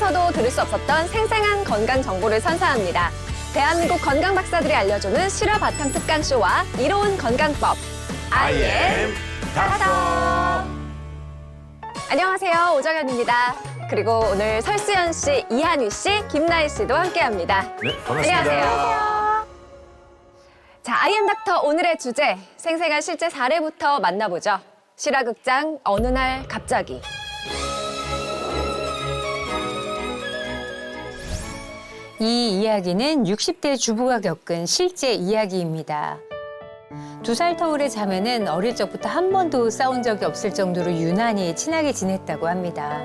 TV에서도 들을 수 없었던 생생한 건강 정보를 선사합니다. 대한민국 건강 박사들이 알려주는 실화 바탕 특강쇼와 이로운 건강법. IM 닥터. 안녕하세요, 오정현입니다. 그리고 오늘 설수연 씨, 이한희 씨, 김나희 씨도 함께합니다. 네, 반갑습니다. 안녕하세요. 자, IM 닥터 오늘의 주제, 생생한 실제 사례부터 만나보죠. 실화극장 어느 날 갑자기. 이 이야기는 60대 주부가 겪은 실제 이야기입니다. 2살 터울의 자매는 어릴 적부터 한 번도 싸운 적이 없을 정도로 유난히 친하게 지냈다고 합니다.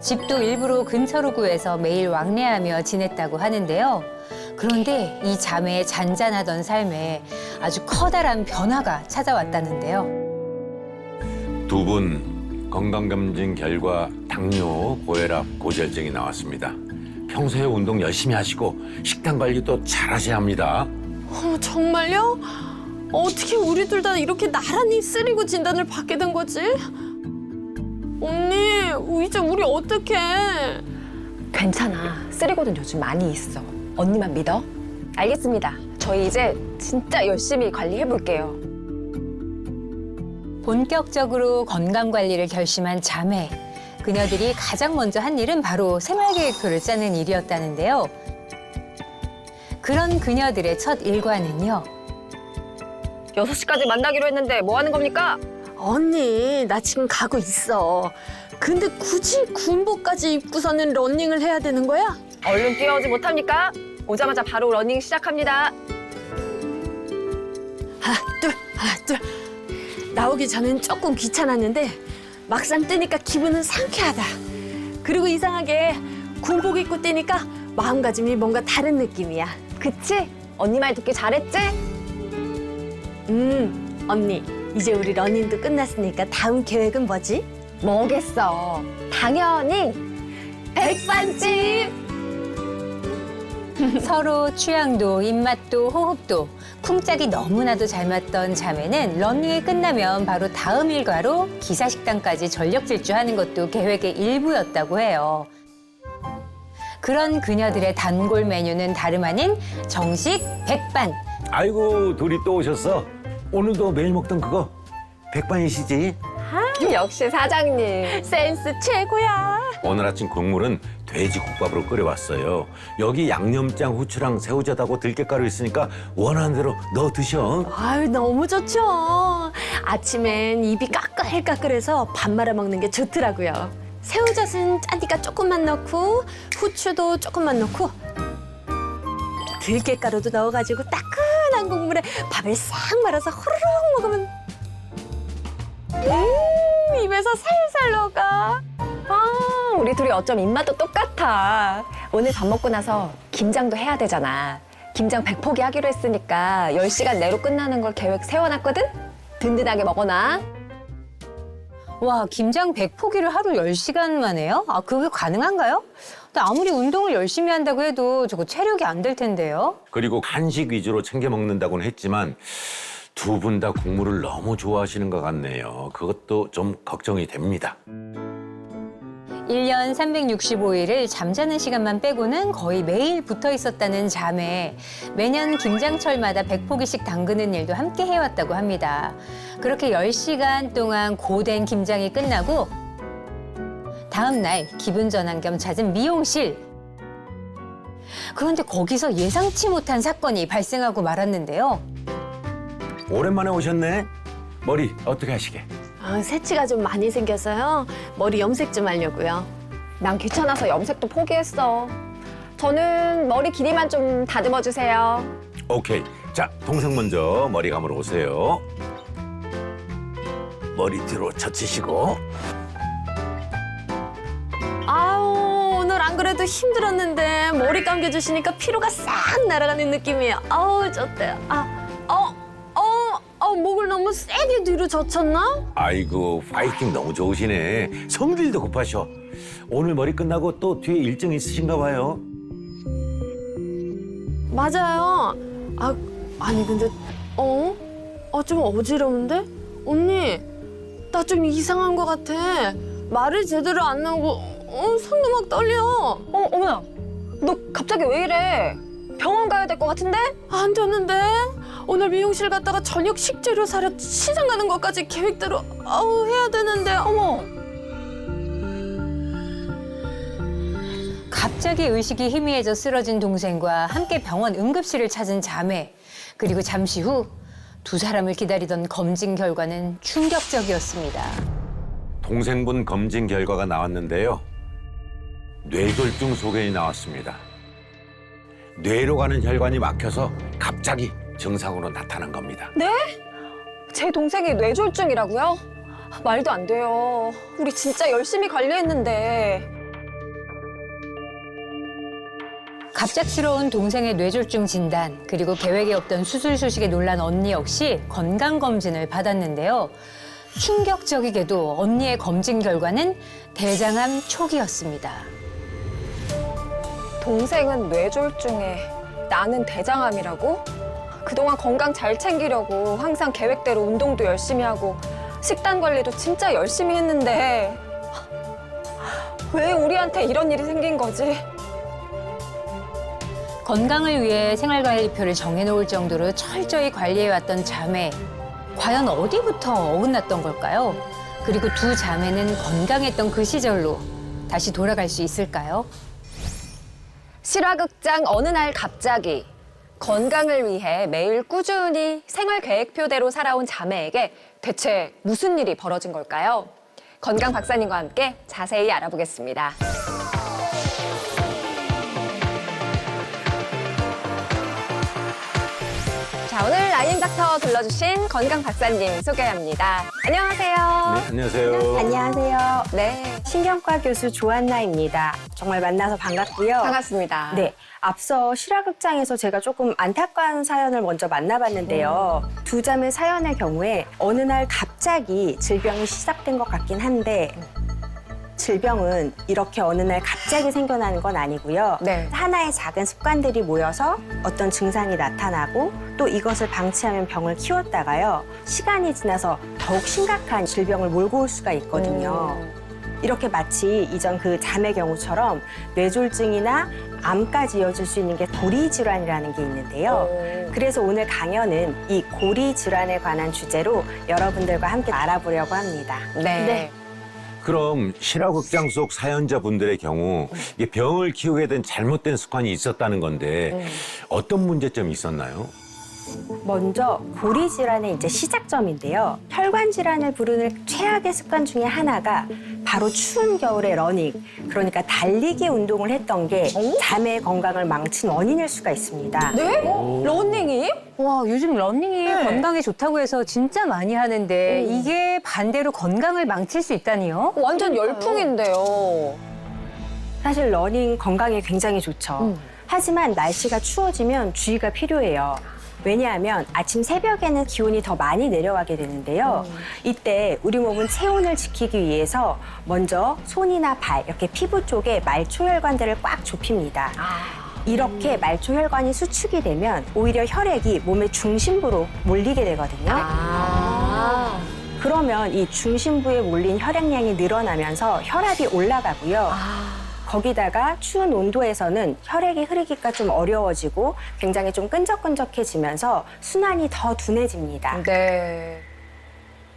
집도 일부러 근처로 구해서 매일 왕래하며 지냈다고 하는데요. 그런데 이 자매의 잔잔하던 삶에 아주 커다란 변화가 찾아왔다는데요. 두 분 건강검진 결과 당뇨, 고혈압, 고지혈증이 나왔습니다. 평소에 운동 열심히 하시고 식단 관리도 잘 하셔야 합니다. 정말요? 어떻게 우리 둘 다 이렇게 나란히 쓰리고 진단을 받게 된 거지? 언니, 이제 우리 어떡해? 괜찮아. 쓰리고는 요즘 많이 있어. 언니만 믿어. 알겠습니다. 저희 이제 진짜 열심히 관리해볼게요. 본격적으로 건강관리를 결심한 자매. 그녀들이 가장 먼저 한 일은 바로 생활계획표를 짜는 일이었다는데요. 그런 그녀들의 첫 일과는요. 6시까지 만나기로 했는데 뭐 하는 겁니까? 언니, 나 지금 가고 있어. 근데 굳이 군복까지 입고서는 러닝을 해야 되는 거야? 얼른 뛰어오지 못합니까? 오자마자 바로 러닝 시작합니다. 하나, 둘. 나오기 전엔 조금 귀찮았는데 막상 뛰니까 기분은 상쾌하다. 그리고 이상하게 군복 입고 뛰니까 마음가짐이 뭔가 다른 느낌이야. 그치? 언니 말 듣기 잘했지? 언니, 이제 우리 러닝도 끝났으니까 다음 계획은 뭐지? 뭐겠어. 당연히 백반집! 서로 취향도 입맛도 호흡도 쿵짝이 너무나도 잘 맞던 자매는 러닝이 끝나면 바로 다음 일과로 기사식당까지 전력 질주하는 것도 계획의 일부였다고 해요. 그런 그녀들의 단골 메뉴는 다름 아닌 정식 백반. 아이고, 둘이 또 오셨어. 오늘도 매일 먹던 그거 백반이시지? 역시 사장님. 센스 최고야. 오늘 아침 국물은 돼지국밥으로 끓여왔어요. 여기 양념장, 후추랑 새우젓하고 들깨가루 있으니까 원하는 대로 넣어 드셔. 아유, 너무 좋죠. 아침엔 입이 까끌까끌해서 밥 말아 먹는 게 좋더라고요. 새우젓은 짜니까 조금만 넣고 후추도 조금만 넣고 들깨가루도 넣어가지고 따끈한 국물에 밥을 싹 말아서 호로록 먹으면 입에서 살살 녹아. 우리 둘이 어쩜 입맛도 똑같아. 오늘 밥 먹고 나서 김장도 해야 되잖아. 김장 100포기 하기로 했으니까 10시간 내로 끝나는 걸 계획 세워놨거든? 든든하게 먹어놔. 와, 김장 100포기를 하루 10시간만 해요? 아, 그게 가능한가요? 근데 아무리 운동을 열심히 한다고 해도 저거 체력이 안 될 텐데요. 그리고 간식 위주로 챙겨 먹는다고는 했지만 두 분 다 국물을 너무 좋아하시는 것 같네요. 그것도 좀 걱정이 됩니다. 1년 365일을 잠자는 시간만 빼고는 거의 매일 붙어 있었다는 자매. 매년 김장철마다 100포기씩 담그는 일도 함께 해왔다고 합니다. 그렇게 10시간 동안 고된 김장이 끝나고 다음 날 기분 전환 겸 찾은 미용실. 그런데 거기서 예상치 못한 사건이 발생하고 말았는데요. 오랜만에 오셨네. 머리 어떻게 하시게? 새치가 좀 많이 생겨서요. 머리 염색 좀 하려고요. 난 귀찮아서 염색도 포기했어. 저는 머리 길이만 좀 다듬어 주세요. 오케이. 자, 동생 먼저 머리 감으러 오세요. 머리 뒤로 젖히시고. 아우, 오늘 안 그래도 힘들었는데 머리 감겨주시니까 피로가 싹 날아가는 느낌이에요. 아우, 좋대요. 목을 너무 세게 뒤로 젖혔나? 아이고, 파이팅 너무 좋으시네. 성질도 급하셔. 오늘 머리 끝나고 또 뒤에 일정 있으신가 봐요. 맞아요. 아니 근데 좀 어지러운데? 언니, 나 좀 이상한 것 같아. 말을 제대로 안 하고 손도 막 떨려. 어머나, 너 갑자기 왜 이래? 병원 가야 될 것 같은데? 안 됐는데? 오늘 미용실 갔다가 저녁 식재료 사러 시장 가는 것까지 계획대로 해야 되는데. 어머. 갑자기 의식이 희미해져 쓰러진 동생과 함께 병원 응급실을 찾은 자매. 그리고 잠시 후 두 사람을 기다리던 검진 결과는 충격적이었습니다. 동생분 검진 결과가 나왔는데요. 뇌졸중 소견이 나왔습니다. 뇌로 가는 혈관이 막혀서 갑자기 증상으로 나타난 겁니다. 제 동생이 뇌졸중이라고요? 말도 안 돼요. 우리 진짜 열심히 관리했는데. 갑작스러운 동생의 뇌졸중 진단, 그리고 계획에 없던 수술 소식에 놀란 언니 역시 건강검진을 받았는데요. 충격적이게도 언니의 검진 결과는 대장암 초기였습니다. 동생은 뇌졸중에 나는 대장암이라고? 그동안 건강 잘 챙기려고 항상 계획대로 운동도 열심히 하고 식단 관리도 진짜 열심히 했는데 왜 우리한테 이런 일이 생긴 거지? 건강을 위해 생활관리표를 정해놓을 정도로 철저히 관리해왔던 자매. 과연 어디부터 어긋났던 걸까요? 그리고 두 자매는 건강했던 그 시절로 다시 돌아갈 수 있을까요? 실화극장 어느 날 갑자기 건강을 위해 매일 꾸준히 생활 계획표대로 살아온 자매에게 대체 무슨 일이 벌어진 걸까요? 건강 박사님과 함께 자세히 알아보겠습니다. 자, 오늘 라인닥터 불러주신 건강 박사님 소개합니다. 안녕하세요. 네, 안녕하세요. 안녕하세요. 네, 신경과 교수 조한나입니다. 정말 만나서 반갑고요. 반갑습니다. 네, 앞서 실화극장에서 제가 조금 안타까운 사연을 먼저 만나봤는데요. 두 자매 사연의 경우에 어느 날 갑자기 질병이 시작된 것 같긴 한데 질병은 이렇게 어느 날 갑자기 생겨나는 건 아니고요. 네. 하나의 작은 습관들이 모여서 어떤 증상이 나타나고 또 이것을 방치하면 병을 키웠다가요. 시간이 지나서 더욱 심각한 질병을 몰고 올 수가 있거든요. 이렇게 마치 이전 그 자매 경우처럼 뇌졸중이나 암까지 이어질 수 있는 게 고리 질환이라는 게 있는데요. 그래서 오늘 강연은 이 고리 질환에 관한 주제로 여러분들과 함께 알아보려고 합니다. 네. 그럼 실화극장 속 사연자분들의 경우 이게 병을 키우게 된 잘못된 습관이 있었다는 건데 어떤 문제점이 있었나요? 먼저 고리 질환의 이제 시작점인데요. 혈관 질환을 부르는 최악의 습관 중에 하나가 바로 추운 겨울에 러닝, 그러니까 달리기 운동을 했던 게 자매의 건강을 망친 원인일 수가 있습니다. 네? 러닝이? 와, 요즘 러닝이 네. 건강에 좋다고 해서 진짜 많이 하는데 이게 반대로 건강을 망칠 수 있다니요? 완전 열풍인데요. 사실 러닝 건강에 굉장히 좋죠. 하지만 날씨가 추워지면 주의가 필요해요. 왜냐하면 아침 새벽에는 기온이 더 많이 내려가게 되는데요. 이때 우리 몸은 체온을 지키기 위해서 먼저 손이나 발, 이렇게 피부 쪽에 말초혈관들을 꽉 좁힙니다. 이렇게 말초혈관이 수축이 되면 오히려 혈액이 몸의 중심부로 몰리게 되거든요. 그러면 이 중심부에 몰린 혈액량이 늘어나면서 혈압이 올라가고요. 거기다가 추운 온도에서는 혈액이 흐르기가 좀 어려워지고 굉장히 좀 끈적끈적해지면서 순환이 더 둔해집니다. 네.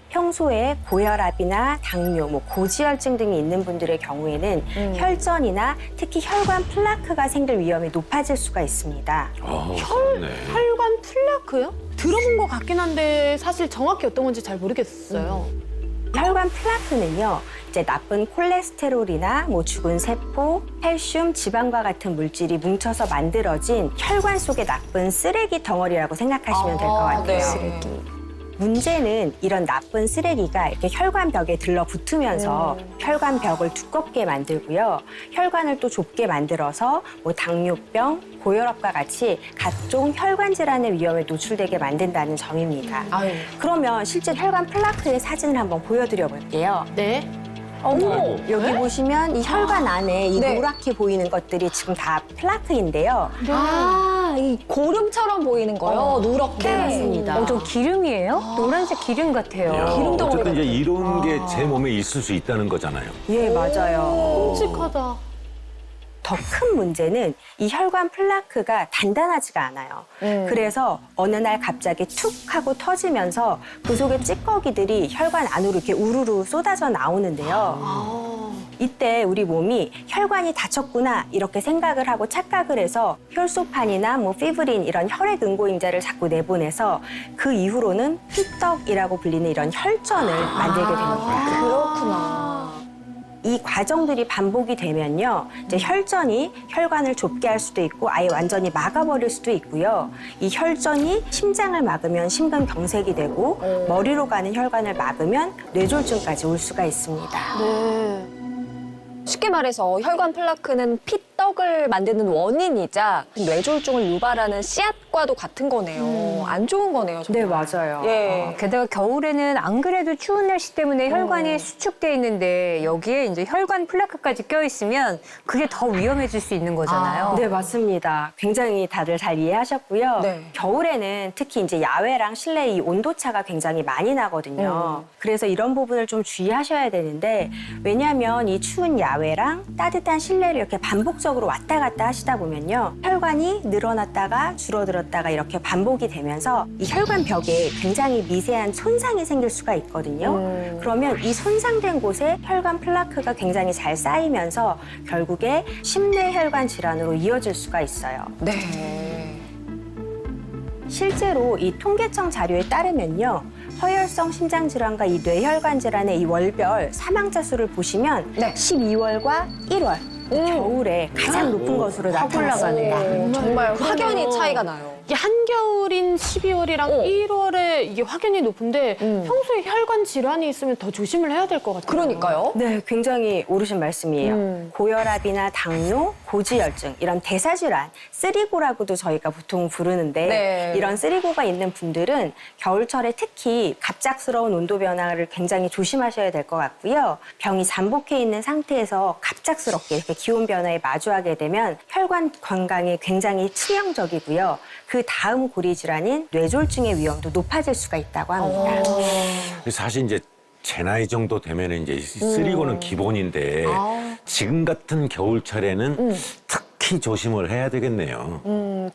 평소에 고혈압이나 당뇨, 고지혈증 등이 있는 분들의 경우에는 혈전이나 특히 혈관 플라크가 생길 위험이 높아질 수가 있습니다. 혈관 플라크요? 들어본 것 같긴 한데 사실 정확히 어떤 건지 잘 모르겠어요. 혈관 플라크는요, 이제 나쁜 콜레스테롤이나 죽은 세포, 칼슘, 지방과 같은 물질이 뭉쳐서 만들어진 혈관 속의 나쁜 쓰레기 덩어리라고 생각하시면 될 것 같아요. 네. 쓰레기. 문제는 이런 나쁜 쓰레기가 이렇게 혈관벽에 들러붙으면서 혈관벽을 두껍게 만들고요. 혈관을 또 좁게 만들어서 당뇨병, 고혈압과 같이 각종 혈관 질환의 위험에 노출되게 만든다는 점입니다. 아유. 그러면 실제 혈관 플라크의 사진을 한번 보여드려 볼게요. 네. 어머. 여기 보시면 이 혈관 안에 이 네. 노랗게 보이는 것들이 지금 다 플라크인데요. 아, 이 고름 기름처럼 보이는 거요. 누렇게. 네, 맞습니다. 저 기름이에요? 노란색 기름 같아요. 야, 기름 덩어리 어쨌든 이제 같은. 이런 게 제 몸에 있을 수 있다는 거잖아요. 예, 맞아요. 끔찍하다. 더 큰 문제는 이 혈관 플라크가 단단하지가 않아요. 그래서 어느 날 갑자기 툭 하고 터지면서 그 속에 찌꺼기들이 혈관 안으로 이렇게 우르르 쏟아져 나오는데요. 이때 우리 몸이 혈관이 다쳤구나 이렇게 생각을 하고 착각을 해서 혈소판이나 뭐 피브린 이런 혈액 응고인자를 자꾸 내보내서 그 이후로는 피떡이라고 불리는 이런 혈전을 만들게 됩니다. 그렇구나. 이 과정들이 반복이 되면요, 이제 혈전이 혈관을 좁게 할 수도 있고 아예 완전히 막아버릴 수도 있고요. 이 혈전이 심장을 막으면 심근경색이 되고 머리로 가는 혈관을 막으면 뇌졸중까지 올 수가 있습니다. 네. 쉽게 말해서 혈관 플라크는 피떡을 만드는 원인이자 뇌졸중을 유발하는 씨앗과도 같은 거네요. 안 좋은 거네요. 정말. 네, 맞아요. 예. 게다가 겨울에는 안 그래도 추운 날씨 때문에 혈관이 수축돼 있는데 여기에 이제 혈관 플라크까지 껴 있으면 그게 더 위험해질 수 있는 거잖아요. 네, 맞습니다. 굉장히 다들 잘 이해하셨고요. 네. 겨울에는 특히 이제 야외랑 실내 이 온도차가 굉장히 많이 나거든요. 그래서 이런 부분을 좀 주의하셔야 되는데, 왜냐하면 이 추운 야외랑 따뜻한 실내를 이렇게 반복적으로 왔다 갔다 하시다 보면요, 혈관이 늘어났다가 줄어들었다가 이렇게 반복이 되면서 이 혈관 벽에 굉장히 미세한 손상이 생길 수가 있거든요. 그러면 이 손상된 곳에 혈관 플라크가 굉장히 잘 쌓이면서 결국에 심뇌혈관 질환으로 이어질 수가 있어요. 네. 실제로 이 통계청 자료에 따르면요, 허혈성 심장질환과 이 뇌혈관 질환의 이 월별 사망자 수를 보시면 네. 12월과 1월 겨울에 가장 높은 것으로 나타났습니다. 정말 그러네요. 확연히 차이가 나요. 이게 한겨울인 12월이랑 1월에 이게 확연히 높은데 평소에 혈관 질환이 있으면 더 조심을 해야 될 것 같아요. 그러니까요. 네, 굉장히 옳으신 말씀이에요. 고혈압이나 당뇨, 고지혈증, 이런 대사질환, 쓰리고라고도 저희가 보통 부르는데 네. 이런 쓰리고가 있는 분들은 겨울철에 특히 갑작스러운 온도 변화를 굉장히 조심하셔야 될 것 같고요. 병이 잠복해 있는 상태에서 갑작스럽게 이렇게 기온 변화에 마주하게 되면 혈관 건강에 굉장히 치명적이고요. 그 다음 고리 질환인 뇌졸중의 위험도 높아질 수가 있다고 합니다. 사실 이제 제 나이 정도 되면 이제 쓰리고는 기본인데 지금 같은 겨울철에는 특히 조심을 해야 되겠네요.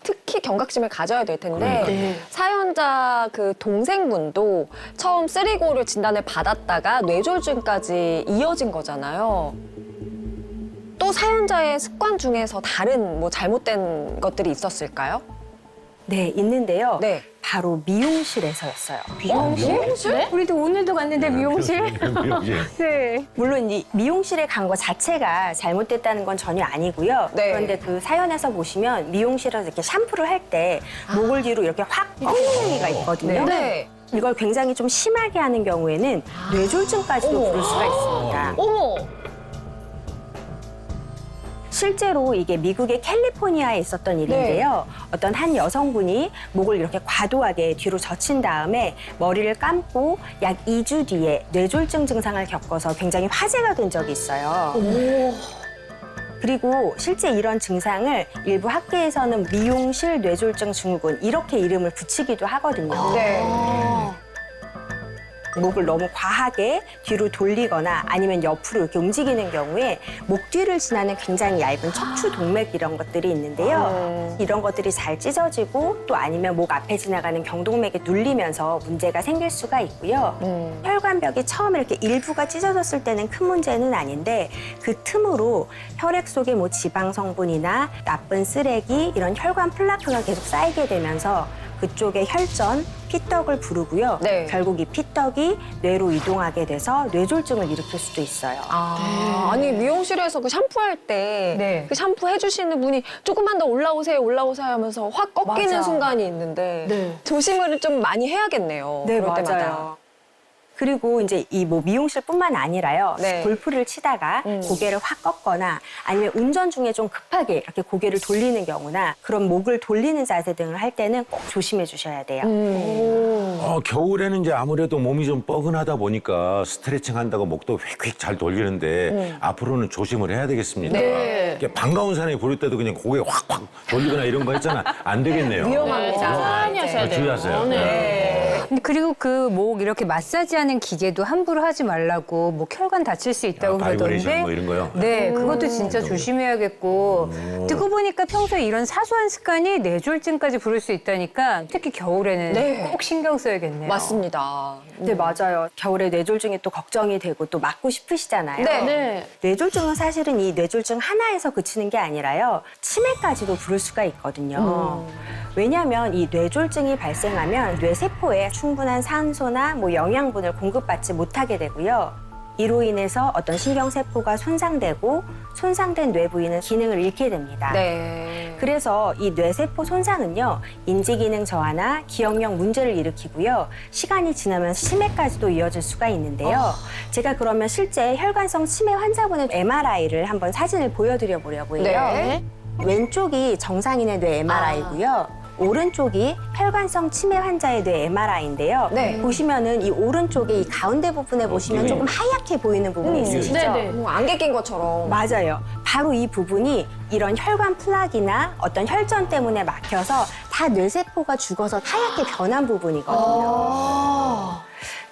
특히 경각심을 가져야 될 텐데 그러니까요. 사연자 그 동생분도 처음 쓰리고를 진단을 받았다가 뇌졸중까지 이어진 거잖아요. 또 사연자의 습관 중에서 다른 뭐 잘못된 것들이 있었을까요? 네, 있는데요. 네. 바로 미용실에서였어요. 미용실? 우리도 오늘도 갔는데 미용실. 미용실. 네. 물론 이 미용실에 간 거 자체가 잘못됐다는 건 전혀 아니고요. 네. 그런데 그 사연에서 보시면 미용실에서 이렇게 샴푸를 할 때 목을 뒤로 이렇게 확 꺾는 행위가 있거든요. 네. 이걸 굉장히 좀 심하게 하는 경우에는 뇌졸중까지도 어머. 부를 수가 있습니다. 어머! 실제로 이게 미국의 캘리포니아에 있었던 일인데요. 어떤 한 여성분이 목을 이렇게 과도하게 뒤로 젖힌 다음에 머리를 감고 약 2주 뒤에 뇌졸중 증상을 겪어서 굉장히 화제가 된 적이 있어요. 그리고 실제 이런 증상을 일부 학계에서는 미용실 뇌졸중 증후군 이렇게 이름을 붙이기도 하거든요. 네. 목을 너무 과하게 뒤로 돌리거나 아니면 옆으로 이렇게 움직이는 경우에 목 뒤를 지나는 굉장히 얇은 척추 동맥 이런 것들이 있는데요. 이런 것들이 잘 찢어지고 또 아니면 목 앞에 지나가는 경동맥에 눌리면서 문제가 생길 수가 있고요. 혈관벽이 처음에 이렇게 일부가 찢어졌을 때는 큰 문제는 아닌데 그 틈으로 혈액 속에 뭐 지방 성분이나 나쁜 쓰레기 이런 혈관 플라크가 계속 쌓이게 되면서 그쪽에 혈전, 피떡을 부르고요. 네. 결국 이 피떡이 뇌로 이동하게 돼서 뇌졸중을 일으킬 수도 있어요. 아니 미용실에서 그 샴푸할 때 네. 그 샴푸 해주시는 분이 조금만 더 올라오세요 하면서 확 꺾이는 맞아. 순간이 있는데 네. 조심을 좀 많이 해야겠네요. 네, 그럴 때마다. 맞아요. 그리고 이제 이 뭐 미용실뿐만 아니라요. 네. 골프를 치다가 고개를 확 꺾거나 아니면 운전 중에 좀 급하게 이렇게 고개를 돌리는 경우나 그런 목을 돌리는 자세 등을 할 때는 꼭 조심해 주셔야 돼요. 겨울에는 이제 아무래도 몸이 좀 뻐근하다 보니까 스트레칭 한다고 목도 휙휙 잘 돌리는데 앞으로는 조심을 해야 되겠습니다. 네. 이렇게 반가운 사람이 부를 때도 그냥 고개 확확 돌리거나 이런 거 했잖아. 안 되겠네요. 위험합니다. 천천히 하셔야 돼요. 주의하세요. 네. 근데 그리고 그 목 이렇게 마사지하는 기계도 함부로 하지 말라고 뭐 혈관 다칠 수 있다고 바이브레이션 그러던데. 뭐 이런 거요? 네, 그것도 진짜 조심해야겠고. 듣고 보니까 평소에 이런 사소한 습관이 뇌졸중까지 부를 수 있다니까 특히 겨울에는 네. 꼭 신경 써야겠네요. 맞습니다. 네, 맞아요. 겨울에 뇌졸중이 또 걱정이 되고 또 맞고 싶으시잖아요. 네. 네. 뇌졸중은 사실은 이 뇌졸중 하나에서 그치는 게 아니라요. 치매까지도 부를 수가 있거든요. 왜냐하면 이 뇌졸중이 발생하면 뇌세포에 충분한 산소나 뭐 영양분을 공급받지 못하게 되고요. 이로 인해서 어떤 신경세포가 손상되고 손상된 뇌 부위는 기능을 잃게 됩니다. 네. 그래서 이 뇌세포 손상은요, 인지기능 저하나 기억력 문제를 일으키고요, 시간이 지나면 치매까지도 이어질 수가 있는데요. 제가 그러면 실제 혈관성 치매 환자분의 MRI를 한번 사진을 보여드려 보려고 해요. 네. 왼쪽이 정상인의 뇌 MRI고요. 오른쪽이 혈관성 치매 환자의 뇌 MRI인데요. 네. 보시면은 이 오른쪽에 이 가운데 부분에 보시면 조금 하얗게 보이는 부분이 있으시죠? 네네. 안개 낀 것처럼. 맞아요. 바로 이 부분이 이런 혈관 플락이나 어떤 혈전 때문에 막혀서 다 뇌세포가 죽어서 하얗게 변한 부분이거든요.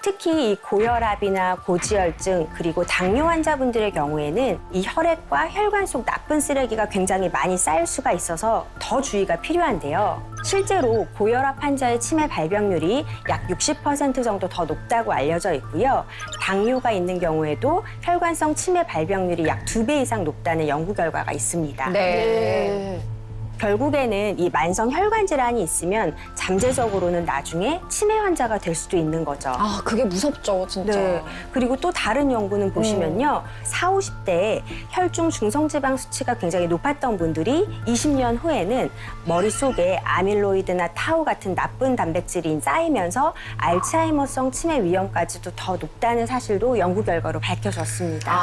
특히 이 고혈압이나 고지혈증 그리고 당뇨 환자분들의 경우에는 이 혈액과 혈관 속 나쁜 쓰레기가 굉장히 많이 쌓일 수가 있어서 더 주의가 필요한데요. 실제로 고혈압 환자의 치매 발병률이 약 60% 정도 더 높다고 알려져 있고요. 당뇨가 있는 경우에도 혈관성 치매 발병률이 약 2배 이상 높다는 연구 결과가 있습니다. 네. 결국에는 이 만성 혈관 질환이 있으면 잠재적으로는 나중에 치매 환자가 될 수도 있는 거죠. 아, 그게 무섭죠, 진짜. 네. 그리고 또 다른 연구는 보시면요. 40, 50대에 혈중 중성지방 수치가 굉장히 높았던 분들이 20년 후에는 머릿속에 아밀로이드나 타우 같은 나쁜 단백질이 쌓이면서 알츠하이머성 치매 위험까지도 더 높다는 사실도 연구 결과로 밝혀졌습니다.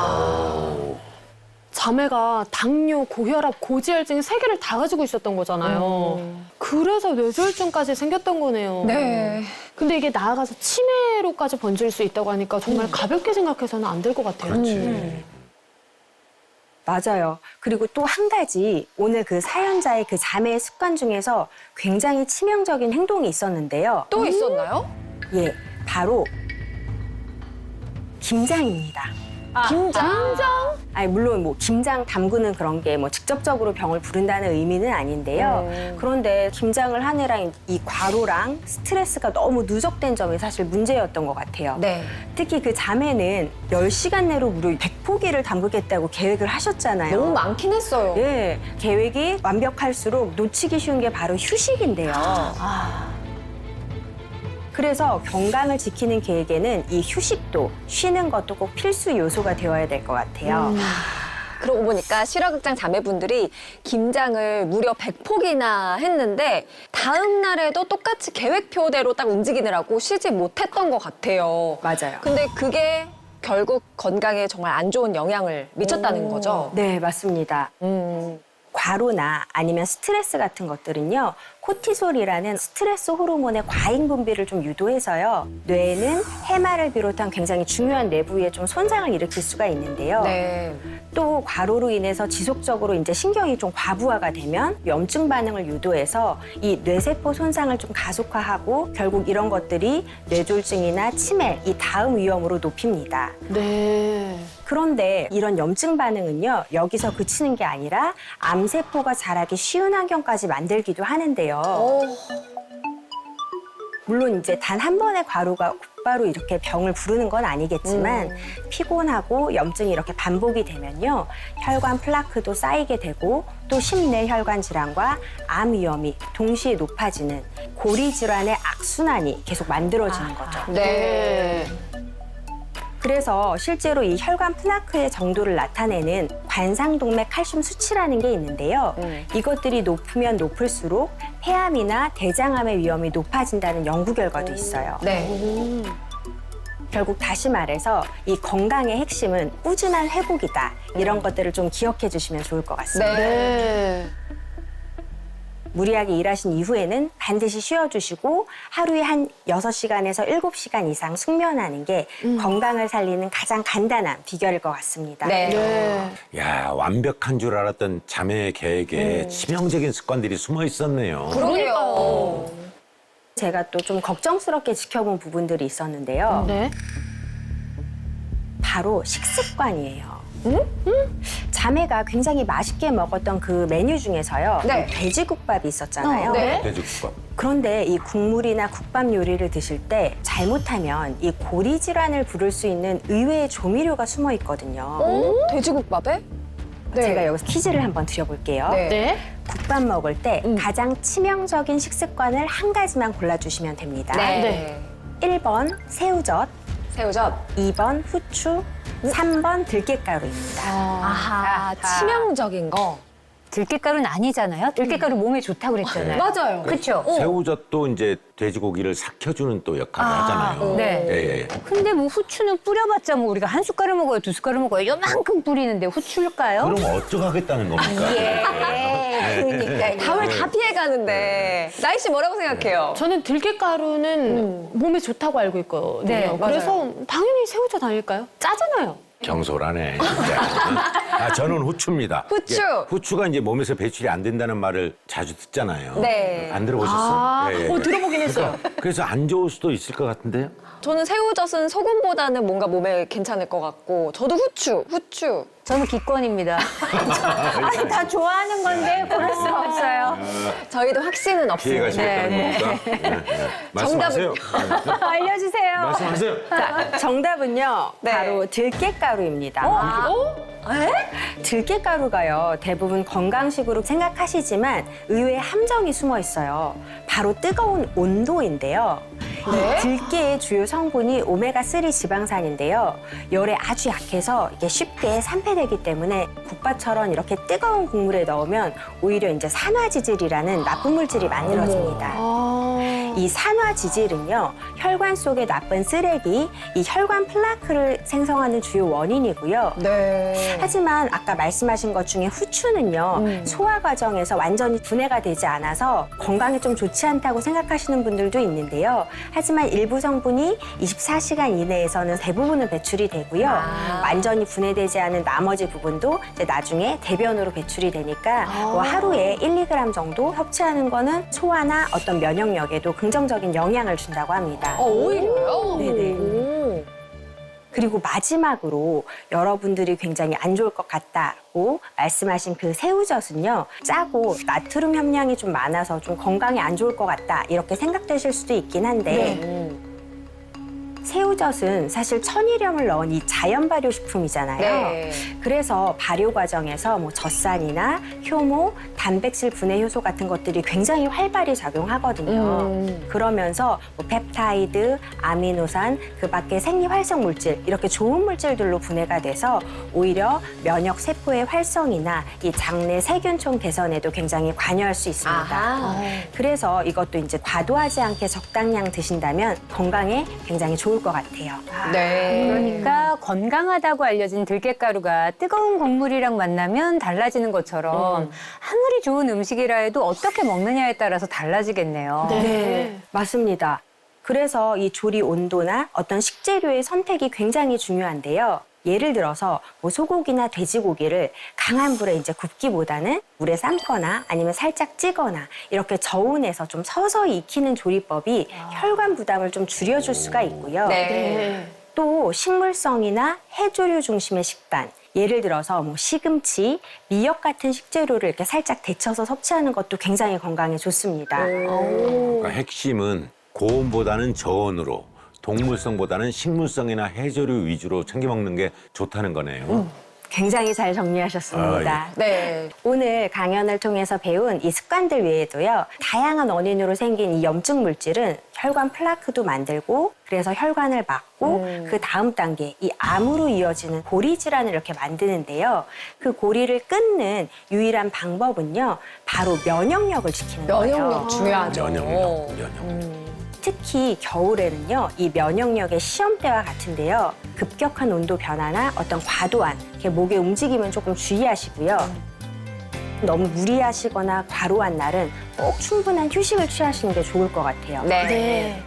자매가 당뇨, 고혈압, 고지혈증 세 개를 다 가지고 있었던 거잖아요. 그래서 뇌졸중까지 생겼던 거네요. 네. 근데 이게 나아가서 치매로까지 번질 수 있다고 하니까 정말 가볍게 생각해서는 안 될 것 같아요. 그렇지. 맞아요. 그리고 또 한 가지 오늘 그 사연자의 그 자매의 습관 중에서 굉장히 치명적인 행동이 있었는데요. 또 있었나요? 예, 바로 김장입니다. 김장. 아니, 물론 뭐 김장 담그는 그런 게 뭐 직접적으로 병을 부른다는 의미는 아닌데요. 그런데 김장을 하느라 이 과로랑 스트레스가 너무 누적된 점이 사실 문제였던 것 같아요. 네. 특히 그 자매는 10시간 내로 무려 100포기를 담그겠다고 계획을 하셨잖아요. 너무 많긴 했어요. 예, 계획이 완벽할수록 놓치기 쉬운 게 바로 휴식인데요. 그래서 건강을 지키는 계획에는 이 휴식도, 쉬는 것도 꼭 필수 요소가 되어야 될 것 같아요. 그러고 보니까 실화극장 자매분들이 김장을 무려 100포기나 했는데 다음 날에도 똑같이 계획표대로 딱 움직이느라고 쉬지 못했던 것 같아요. 맞아요. 근데 그게 결국 건강에 정말 안 좋은 영향을 미쳤다는 거죠. 네, 맞습니다. 과로나 아니면 스트레스 같은 것들은요, 코티솔이라는 스트레스 호르몬의 과잉 분비를 좀 유도해서요, 뇌에는 해마를 비롯한 굉장히 중요한 뇌 부위에 좀 손상을 일으킬 수가 있는데요. 네. 또 과로로 인해서 지속적으로 이제 신경이 좀 과부하가 되면 염증 반응을 유도해서 이 뇌세포 손상을 좀 가속화하고 결국 이런 것들이 뇌졸중이나 치매 이 다음 위험으로 높입니다. 네. 그런데 이런 염증 반응은요, 여기서 그치는 게 아니라 암세포가 자라기 쉬운 환경까지 만들기도 하는데요. 물론 이제 단 한 번의 과로가 곧바로 이렇게 병을 부르는 건 아니겠지만 피곤하고 염증이 이렇게 반복이 되면요, 혈관 플라크도 쌓이게 되고 또 심내 혈관 질환과 암 위험이 동시에 높아지는 고리 질환의 악순환이 계속 만들어지는 거죠. 네. 그래서 실제로 이 혈관 플라크의 정도를 나타내는 관상동맥 칼슘 수치라는 게 있는데요. 이것들이 높으면 높을수록 폐암이나 대장암의 위험이 높아진다는 연구 결과도 있어요. 네. 결국 다시 말해서 이 건강의 핵심은 꾸준한 회복이다. 이런 것들을 좀 기억해 주시면 좋을 것 같습니다. 네. 무리하게 일하신 이후에는 반드시 쉬어주시고 하루에 한 6시간에서 7시간 이상 숙면하는 게 건강을 살리는 가장 간단한 비결일 것 같습니다. 네. 네. 야, 완벽한 줄 알았던 자매 계획에 치명적인 습관들이 숨어 있었네요. 그러게요. 제가 또 좀 걱정스럽게 지켜본 부분들이 있었는데요. 네. 바로 식습관이에요. 자매가 굉장히 맛있게 먹었던 그 메뉴 중에서요. 네. 돼지국밥이 있었잖아요. 네. 돼지국밥. 그런데 이 국물이나 국밥 요리를 드실 때 잘못하면 이 고리 질환을 부를 수 있는 의외의 조미료가 숨어 있거든요. 돼지국밥에? 제가 여기서 퀴즈를 한번 드려볼게요. 네. 네. 국밥 먹을 때 가장 치명적인 식습관을 한 가지만 골라주시면 됩니다. 네. 1번 새우젓, 새우젓. 2번 후추, 3번 들깨가루입니다. 아하, 치명적인 거. 들깨가루는 아니잖아요. 들깨가루 몸에 좋다고 그랬잖아요. 맞아요. 그렇죠? 새우젓도 이제 돼지고기를 삭혀주는 또 역할을 하잖아요. 네. 예, 예. 근데 뭐 후추는 뿌려봤자 뭐 우리가 한 숟가락 먹어요, 두 숟가락 먹어요. 요만큼 뿌리는데 후추일까요? 그럼 어쩌가겠다는 겁니까? 예, 그러니까 밥을 다 피해가는데. 나희 씨 뭐라고 생각해요? 저는 들깨가루는 몸에 좋다고 알고 있거든요. 네, 맞아요. 그래서 당연히 새우젓 아닐까요? 짜잖아요. 경솔하네. 진짜. 아, 저는 후추입니다. 후추. 예, 후추가 이제 몸에서 배출이 안 된다는 말을 자주 듣잖아요. 네. 안 들어보셨어요? 아, 예, 예. 들어보긴 했어요. 그래서 안 좋을 수도 있을 것 같은데요? 저는 새우젓은 소금보다는 뭔가 몸에 괜찮을 것 같고, 저도 후추. 저는 기권입니다. 아니, 다 좋아하는 건데 고를 수가 없어요. 저희도 확신은 피해가 없습니다. 시겠다는 겁니까? 예, 예. 말씀하세요. 알려주세요. 말씀하세요. 자, 정답은요. 네. 바로 들깨가루입니다. 들깨가루가요. 대부분 건강식으로 생각하시지만 의외의 함정이 숨어 있어요. 바로 뜨거운 온도인데요. 이 들깨의 주요 성분이 오메가3 지방산인데요. 열에 아주 약해서 이게 쉽게 산패되기 때문에 국밥처럼 이렇게 뜨거운 국물에 넣으면 오히려 이제 산화지질이라는 나쁜 물질이 만들어집니다. 이 산화지질은요, 혈관 속의 나쁜 쓰레기, 이 혈관 플라크를 생성하는 주요 원인이고요. 네. 하지만 아까 말씀하신 것 중에 후추는요, 소화 과정에서 완전히 분해가 되지 않아서 건강에 좀 좋지 않다고 생각하시는 분들도 있는데요. 하지만 일부 성분이 24시간 이내에서는 대부분은 배출이 되고요. 완전히 분해되지 않은 나머지 부분도 이제 나중에 대변으로 배출이 되니까 뭐 하루에 1, 2g 정도 섭취하는 거는 소화나 어떤 면역력에도 긍정적인 영향을 준다고 합니다. 오히려요? 네네. 오. 그리고 마지막으로 여러분들이 굉장히 안 좋을 것 같다고 말씀하신 그 새우젓은요, 짜고 나트륨 함량이 좀 많아서 좀 건강에 안 좋을 것 같다 이렇게 생각되실 수도 있긴 한데 새우젓은 사실 천일염을 넣은 이 자연 발효식품이잖아요. 네. 그래서 발효 과정에서 뭐 젖산이나 효모, 단백질 분해 효소 같은 것들이 굉장히 활발히 작용하거든요. 그러면서 뭐 펩타이드, 아미노산, 그 밖에 생리활성 물질 이렇게 좋은 물질들로 분해가 돼서 오히려 면역 세포의 활성이나 이 장내 세균총 개선에도 굉장히 관여할 수 있습니다. 아하. 그래서 이것도 이제 과도하지 않게 적당량 드신다면 건강에 굉장히 좋을 것 같아요. 네. 그러니까 건강하다고 알려진 들깨가루가 뜨거운 국물이랑 만나면 달라지는 것처럼 아무리 좋은 음식이라 해도 어떻게 먹느냐에 따라서 달라지겠네요. 네. 맞습니다. 그래서 이 조리 온도나 어떤 식재료의 선택이 굉장히 중요한데요. 예를 들어서 뭐 소고기나 돼지고기를 강한 불에 이제 굽기보다는 물에 삶거나 아니면 살짝 찌거나 이렇게 저온에서 좀 서서히 익히는 조리법이 혈관 부담을 좀 줄여줄 수가 있고요. 네. 또 식물성이나 해조류 중심의 식단, 예를 들어서 뭐 시금치, 미역 같은 식재료를 이렇게 살짝 데쳐서 섭취하는 것도 굉장히 건강에 좋습니다. 그러니까 핵심은 고온보다는 저온으로, 동물성보다는 식물성이나 해조류 위주로 챙겨 먹는 게 좋다는 거네요. 굉장히 잘 정리하셨습니다. 네. 오늘 강연을 통해서 배운 이 습관들 외에도요, 다양한 원인으로 생긴 이 염증 물질은 혈관 플라크도 만들고, 그래서 혈관을 막고, 그 다음 단계, 이 암으로 이어지는 고리 질환을 이렇게 만드는데요. 그 고리를 끊는 유일한 방법은요, 바로 면역력을 지키는 거예요. 면역력 중요하죠. 면역력. 특히 겨울에는요, 이 면역력의 시험대와 같은데요. 급격한 온도 변화나 어떤 과도한 이렇게 목의 움직임은 조금 주의하시고요. 너무 무리하시거나 과로한 날은 꼭 충분한 휴식을 취하시는 게 좋을 것 같아요. 네.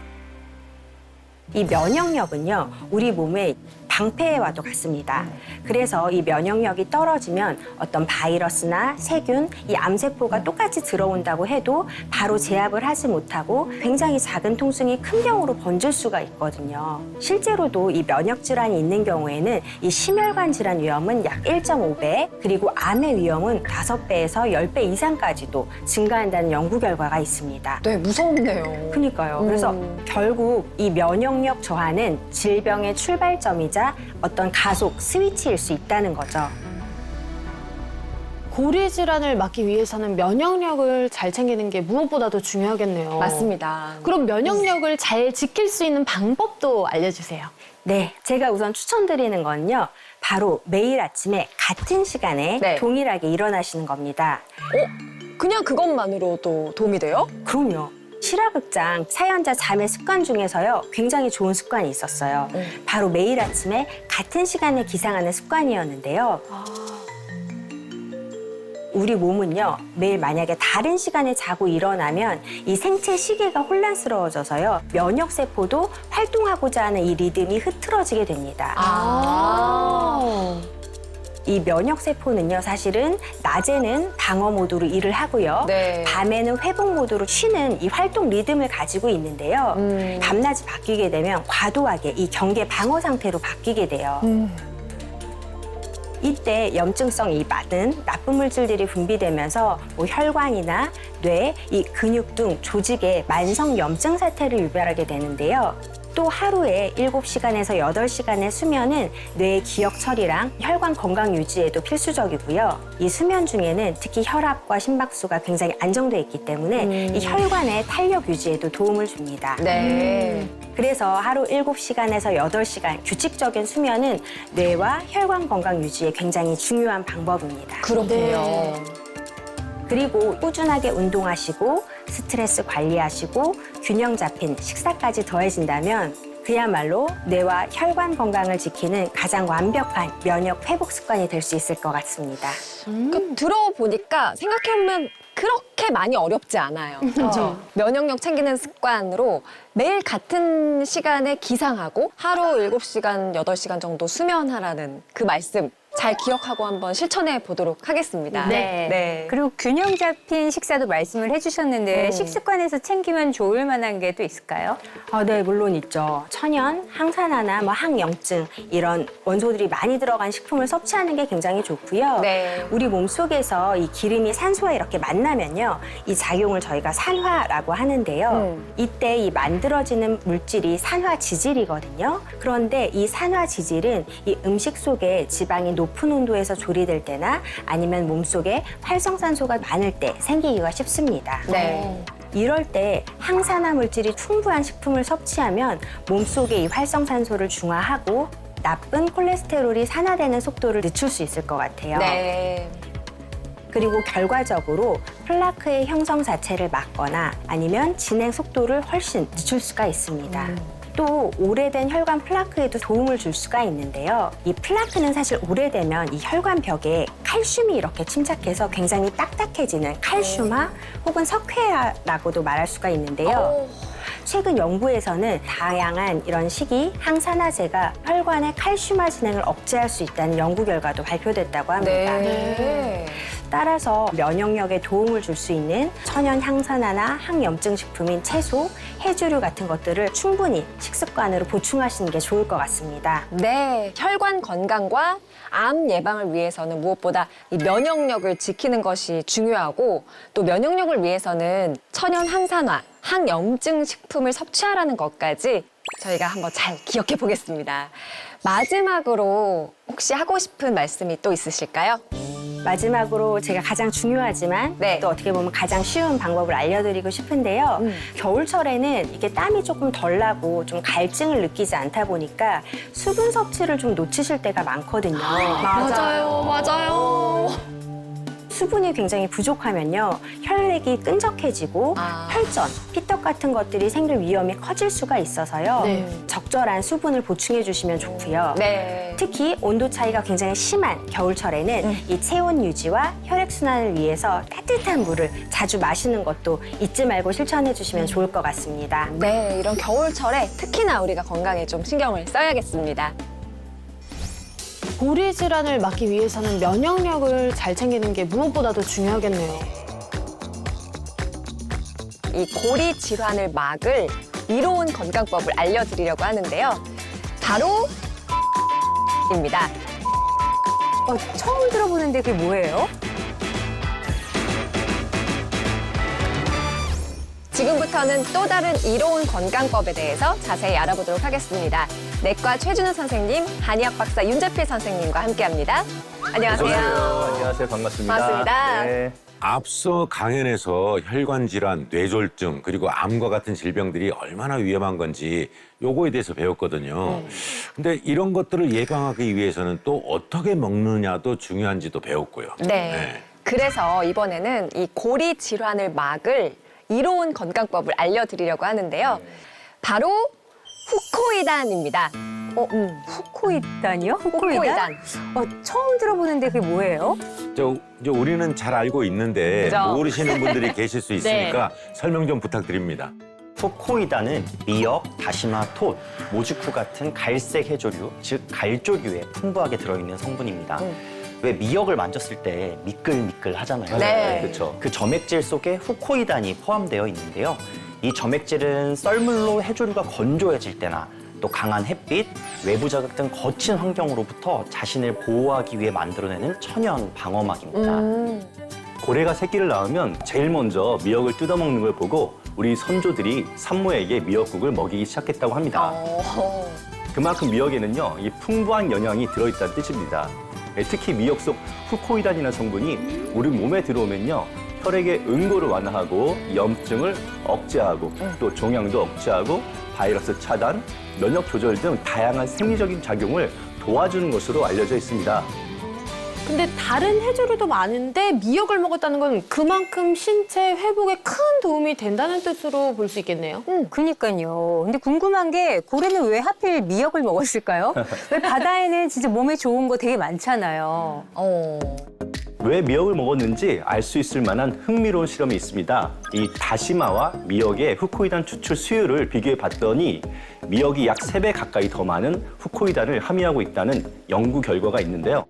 이 면역력은요, 우리 몸의 방패와도 같습니다. 그래서 이 면역력이 떨어지면 어떤 바이러스나 세균, 이 암세포가 똑같이 들어온다고 해도 바로 제압을 하지 못하고 굉장히 작은 통증이 큰 병으로 번질 수가 있거든요. 실제로도 이 면역 질환이 있는 경우에는 이 심혈관 질환 위험은 약 1.5배, 그리고 암의 위험은 5배에서 10배 이상까지도 증가한다는 연구 결과가 있습니다. 네, 무섭네요. 그러니까요. 그래서 결국 이 면역력 저하는 질병의 출발점이자 어떤 가속 스위치일 수 있다는 거죠. 고리 질환을 막기 위해서는 면역력을 잘 챙기는 게 무엇보다도 중요하겠네요. 맞습니다. 그럼 면역력을 잘 지킬 수 있는 방법도 알려주세요. 네, 제가 우선 추천드리는 건요. 바로 매일 아침에 같은 시간에 네. 동일하게 일어나시는 겁니다. 그냥 그것만으로도 도움이 돼요? 그럼요. 실화극장 사연자 잠의 습관 중에서요. 굉장히 좋은 습관이 있었어요. 바로 매일 아침에 같은 시간에 기상하는 습관이었는데요. 우리 몸은요, 매일 만약에 다른 시간에 자고 일어나면 이 생체 시계가 혼란스러워져서요, 면역세포도 활동하고자 하는 이 리듬이 흐트러지게 됩니다. 이 면역세포는요, 사실은 낮에는 방어 모드로 일을 하고요. 네. 밤에는 회복 모드로 쉬는 이 활동 리듬을 가지고 있는데요. 밤낮이 바뀌게 되면 과도하게 이 경계 방어 상태로 바뀌게 돼요. 이때 염증성이 많은 나쁜 물질들이 분비되면서 뭐 혈관이나 뇌, 이 근육 등 조직에 만성 염증 사태를 유발하게 되는데요. 또 하루에 7시간에서 8시간의 수면은 뇌의 기억 처리랑 혈관 건강 유지에도 필수적이고요. 이 수면 중에는 특히 혈압과 심박수가 굉장히 안정돼 있기 때문에 이 혈관의 탄력 유지에도 도움을 줍니다. 네. 그래서 하루 7시간에서 8시간 규칙적인 수면은 뇌와 혈관 건강 유지에 굉장히 중요한 방법입니다. 그렇군요. 그리고 꾸준하게 운동하시고 스트레스 관리하시고 균형 잡힌 식사까지 더해진다면 그야말로 뇌와 혈관 건강을 지키는 가장 완벽한 면역 회복 습관이 될 수 있을 것 같습니다. 그러니까 들어보니까 생각해보면 그렇게 많이 어렵지 않아요. 그렇죠. 면역력 챙기는 습관으로 매일 같은 시간에 기상하고 하루 7시간, 8시간 정도 수면하라는 그 말씀 잘 기억하고 한번 실천해 보도록 하겠습니다. 네. 그리고 균형 잡힌 식사도 말씀을 해주셨는데 식습관에서 챙기면 좋을 만한 게 또 있을까요? 네, 물론 있죠. 천연, 항산화나 뭐 항염증 이런 원소들이 많이 들어간 식품을 섭취하는 게 굉장히 좋고요. 네. 우리 몸속에서 이 기름이 산소와 이렇게 만나면요. 이 작용을 저희가 산화라고 하는데요. 이때 이 만들어지는 물질이 산화 지질이거든요. 그런데 이 산화 지질은 이 음식 속에 지방이 높은 온도에서 조리될 때나 아니면 몸속에 활성산소가 많을 때 생기기가 쉽습니다. 네. 이럴 때 항산화 물질이 풍부한 식품을 섭취하면 몸속에 이 활성산소를 중화하고 나쁜 콜레스테롤이 산화되는 속도를 늦출 수 있을 것 같아요. 네. 그리고 결과적으로 플라크의 형성 자체를 막거나 아니면 진행 속도를 훨씬 늦출 수가 있습니다. 또 오래된 혈관 플라크에도 도움을 줄 수가 있는데요. 이 플라크는 사실 오래되면 이 혈관 벽에 칼슘이 이렇게 침착해서 굉장히 딱딱해지는 칼슘화 혹은 석회화라고도 말할 수가 있는데요. 최근 연구에서는 다양한 이런 식이 항산화제가 혈관의 칼슘화 진행을 억제할 수 있다는 연구 결과도 발표됐다고 합니다. 네. 따라서 면역력에 도움을 줄 수 있는 천연 항산화나 항염증 식품인 채소, 해조류 같은 것들을 충분히 식습관으로 보충하시는 게 좋을 것 같습니다. 네, 혈관 건강과 암 예방을 위해서는 무엇보다 이 면역력을 지키는 것이 중요하고 또 면역력을 위해서는 천연 항산화, 항염증 식품을 섭취하라는 것까지 저희가 한번 잘 기억해 보겠습니다. 마지막으로 혹시 하고 싶은 말씀이 또 있으실까요? 마지막으로 제가 가장 중요하지만 네. 또 어떻게 보면 가장 쉬운 방법을 알려드리고 싶은데요. 겨울철에는 이게 땀이 조금 덜 나고 좀 갈증을 느끼지 않다 보니까 수분 섭취를 좀 놓치실 때가 많거든요. 맞아요. 수분이 굉장히 부족하면요. 혈액이 끈적해지고 혈전, 피떡 같은 것들이 생길 위험이 커질 수가 있어서요. 네. 적절한 수분을 보충해 주시면 좋고요. 네. 특히 온도 차이가 굉장히 심한 겨울철에는 이 체온 유지와 혈액순환을 위해서 따뜻한 물을 자주 마시는 것도 잊지 말고 실천해 주시면 좋을 것 같습니다. 네, 이런 겨울철에 특히나 우리가 건강에 좀 신경을 써야겠습니다. 고리 질환을 막기 위해서는 면역력을 잘 챙기는 게 무엇보다도 중요하겠네요. 이 고리 질환을 막을 이로운 건강법을 알려드리려고 하는데요. 바로 입니다. 처음 들어보는데 그게 뭐예요? 지금부터는 또 다른 이로운 건강법에 대해서 자세히 알아보도록 하겠습니다. 내과 최준우 선생님, 한의학 박사 윤재필 선생님과 함께합니다. 안녕하세요. 안녕하세요. 반갑습니다. 반갑습니다. 네. 앞서 강연에서 혈관 질환, 뇌졸중 그리고 암과 같은 질병들이 얼마나 위험한 건지 요거에 대해서 배웠거든요. 근데 이런 것들을 예방하기 위해서는 또 어떻게 먹느냐도 중요한지도 배웠고요. 네. 그래서 이번에는 이 고리 질환을 막을 이로운 건강법을 알려드리려고 하는데요. 바로 후코이단입니다. 후코이단이요? 후코이단. 처음 들어보는데 그게 뭐예요? 이제 우리는 잘 알고 있는데 그죠? 모르시는 분들이 계실 수 있으니까 설명 좀 부탁드립니다. 후코이단은 미역, 다시마, 톳, 모주쿠 같은 갈색 해조류, 즉 갈조류에 풍부하게 들어있는 성분입니다. 왜 미역을 만졌을 때 미끌미끌 하잖아요. 네. 그렇죠. 그 점액질 속에 후코이단이 포함되어 있는데요. 이 점액질은 썰물로 해조류가 건조해질 때나 또 강한 햇빛, 외부 자극 등 거친 환경으로부터 자신을 보호하기 위해 만들어내는 천연 방어막입니다. 고래가 새끼를 낳으면 제일 먼저 미역을 뜯어먹는 걸 보고 우리 선조들이 산모에게 미역국을 먹이기 시작했다고 합니다. 그만큼 미역에는요, 이 풍부한 영양이 들어있다는 뜻입니다. 특히 미역 속 후코이단이라는 성분이 우리 몸에 들어오면요, 혈액의 응고를 완화하고 염증을 억제하고 또 종양도 억제하고 바이러스 차단, 면역 조절 등 다양한 생리적인 작용을 도와주는 것으로 알려져 있습니다. 근데 다른 해조류도 많은데 미역을 먹었다는 건 그만큼 신체 회복에 큰 도움이 된다는 뜻으로 볼 수 있겠네요. 그니까요. 근데 궁금한 게 고래는 왜 하필 미역을 먹었을까요? 왜 바다에는 진짜 몸에 좋은 거 되게 많잖아요. 왜 미역을 먹었는지 알 수 있을 만한 흥미로운 실험이 있습니다. 이 다시마와 미역의 후코이단 추출 수율을 비교해 봤더니 미역이 약 3배 가까이 더 많은 후코이단을 함유하고 있다는 연구 결과가 있는데요.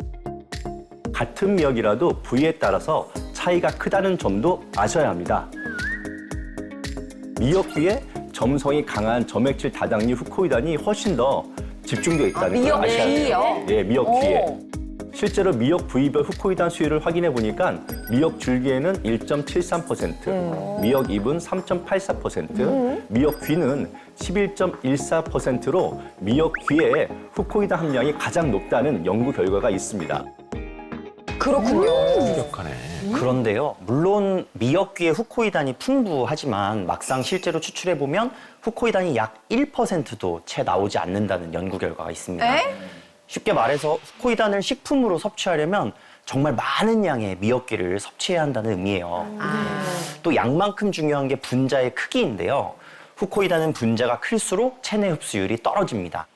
같은 미역이라도 부위에 따라서 차이가 크다는 점도 아셔야 합니다. 미역 귀에 점성이 강한 점액질 다당류 후코이단이 훨씬 더 집중되어 있다는 걸 아셔야 돼요. 네, 미역 귀에. 실제로 미역 부위별 후코이단 수율을 확인해 보니까 미역 줄기에는 1.73%, 미역 잎은 3.84%, 미역 귀는 11.14%로 미역 귀에 후코이단 함량이 가장 높다는 연구 결과가 있습니다. 그렇군요. 충격하네. 그런데요, 물론 미역귀에 후코이단이 풍부하지만 막상 실제로 추출해보면 후코이단이 약 1%도 채 나오지 않는다는 연구 결과가 있습니다. 쉽게 말해서 후코이단을 식품으로 섭취하려면 정말 많은 양의 미역귀를 섭취해야 한다는 의미예요. 또 양만큼 중요한 게 분자의 크기인데요. 후코이단은 분자가 클수록 체내 흡수율이 떨어집니다.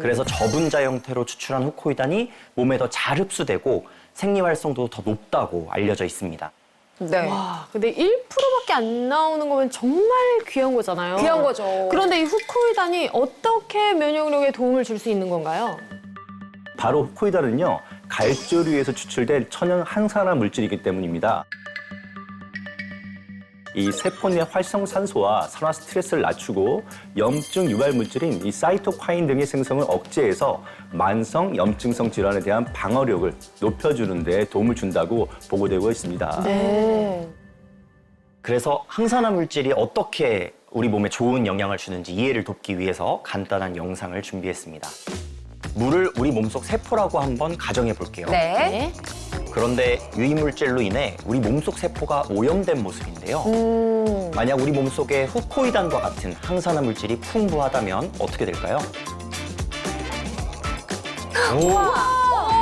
그래서 저분자 형태로 추출한 후코이단이 몸에 더 잘 흡수되고 생리 활성도도 더 높다고 알려져 있습니다. 네. 와, 근데 1%밖에 안 나오는 거면 정말 귀한 거잖아요. 귀한 거죠. 그런데 이 후코이단이 어떻게 면역력에 도움을 줄 수 있는 건가요? 바로 후코이단은요, 갈조류에서 추출된 천연 항산화 물질이기 때문입니다. 이 세포 내 활성산소와 산화 스트레스를 낮추고 염증 유발 물질인 이 사이토카인 등의 생성을 억제해서 만성 염증성 질환에 대한 방어력을 높여주는 데 도움을 준다고 보고되고 있습니다. 네. 그래서 항산화 물질이 어떻게 우리 몸에 좋은 영향을 주는지 이해를 돕기 위해서 간단한 영상을 준비했습니다. 물을 우리 몸속 세포라고 한번 가정해 볼게요. 네. 그런데 유해물질로 인해 우리 몸속 세포가 오염된 모습인데요. 만약 우리 몸속에 후코이단과 같은 항산화 물질이 풍부하다면 어떻게 될까요?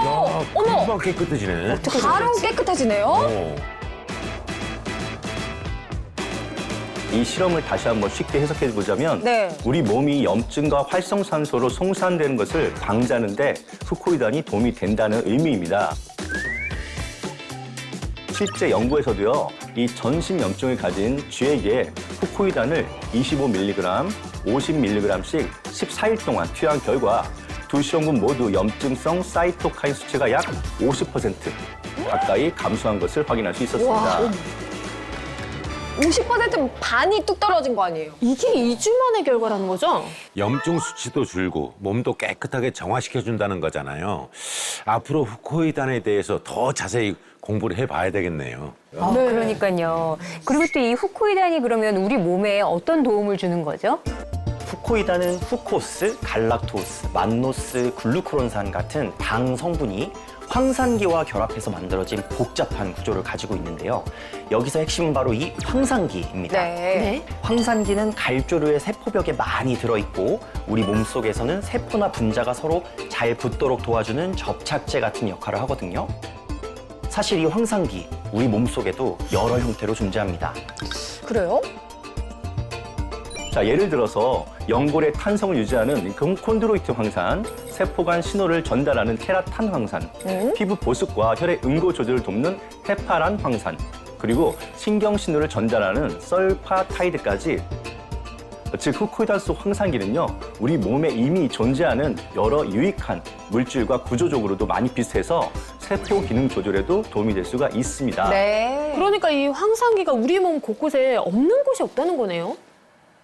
야, 어머! 금방 깨끗해지네. 바로 깨끗해지네요. 어. 이 실험을 다시 한번 쉽게 해석해 보자면 네. 우리 몸이 염증과 활성산소로 송산되는 것을 방지하는데 후코이단이 도움이 된다는 의미입니다. 실제 연구에서도요, 이 전신 염증을 가진 쥐에게 후코이단을 25mg, 50mg씩 14일 동안 투여한 결과 두 실험군 모두 염증성 사이토카인 수치가 약 50% 가까이 감소한 것을 확인할 수 있었습니다. 50%면 반이 뚝 떨어진 거 아니에요? 이게 2주 만의 결과라는 거죠? 염증 수치도 줄고 몸도 깨끗하게 정화시켜준다는 거잖아요. 앞으로 후코이단에 대해서 더 자세히 공부를 해봐야 되겠네요. 그러니까요. 그리고 또 이 후코이단이 그러면 우리 몸에 어떤 도움을 주는 거죠? 후코이단은 후코스, 갈락토스, 만노스, 글루코론산 같은 당 성분이 황산기와 결합해서 만들어진 복잡한 구조를 가지고 있는데요. 여기서 핵심은 바로 이 황산기입니다. 네. 황산기는 갈조류의 세포벽에 많이 들어있고 우리 몸속에서는 세포나 분자가 서로 잘 붙도록 도와주는 접착제 같은 역할을 하거든요. 사실 이 황산기, 우리 몸속에도 여러 형태로 존재합니다. 그래요? 자, 예를 들어서 연골의 탄성을 유지하는 콘드로이트 황산, 세포 간 신호를 전달하는 케라탄 황산, 피부 보습과 혈의 응고 조절을 돕는 헤파란 황산, 그리고 신경 신호를 전달하는 설파타이드까지. 즉 후코이단 속 황산기는요, 우리 몸에 이미 존재하는 여러 유익한 물질과 구조적으로도 많이 비슷해서 세포 기능 조절에도 도움이 될 수가 있습니다. 네. 그러니까 이 황산기가 우리 몸 곳곳에 없는 곳이 없다는 거네요.